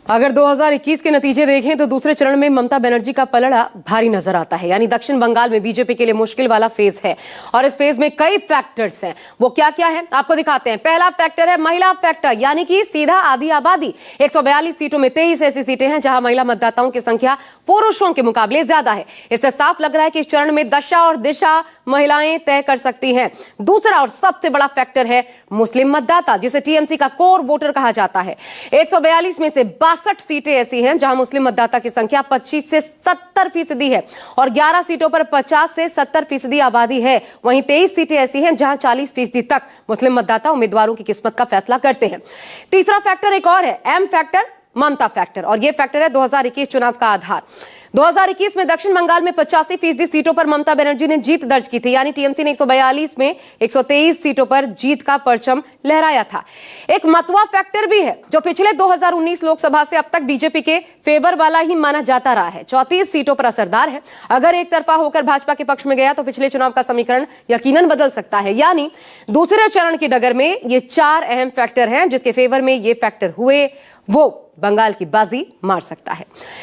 अगर 2021 के नतीजे देखें तो दूसरे चरण में ममता बनर्जी का पलड़ा भारी नजर आता है। यानी दक्षिण बंगाल में बीजेपी के लिए मुश्किल वाला फेज है और इस फेज में कई फैक्टर्स हैं। वो क्या क्या है आपको दिखाते हैं। पहला फैक्टर है महिला फैक्टर, यानी कि सीधा आधी आबादी। 142 सीटों में 23 ऐसी सीटें हैं जहां महिला मतदाताओं की संख्या पुरुषों के मुकाबले ज्यादा है। इससे साफ लग रहा है कि इस चरण में दशा और दिशा महिलाएं तय कर सकती हैं। दूसरा और सबसे बड़ा फैक्टर है मुस्लिम मतदाता, जिसे टीएमसी का कोर वोटर कहा जाता है। 142 में से 62 सीटें ऐसी हैं जहां मुस्लिम मतदाता की संख्या 25 से 70% है और 11 सीटों पर 50 से 70% आबादी है। वहीं 23 सीटें ऐसी हैं जहां 40% तक मुस्लिम मतदाता उम्मीदवारों की किस्मत का फैसला करते हैं। तीसरा फैक्टर एक और है, एम फैक्टर, ममता फैक्टर, और यह फैक्टर है 2021 चुनाव का आधार। 2021 में दक्षिण बंगाल में 85% सीटों पर ममता बनर्जी ने जीत दर्ज की थी। यानी टीएमसी ने 142 में 123 सीटों पर जीत का परचम लहराया था। एक मतवा फैक्टर भी है जो पिछले 2019 लोकसभा से अब तक बीजेपी के फेवर वाला ही माना जाता रहा है। 34 सीटों पर असरदार है। अगर एक तरफा होकर भाजपा के पक्ष में गया तो पिछले चुनाव का समीकरण यकीनन बदल सकता है। यानी दूसरे चरण की डगर में ये 4 अहम फैक्टर हैं जिसके फेवर में ये फैक्टर हुए वो बंगाल की बाजी मार सकता है।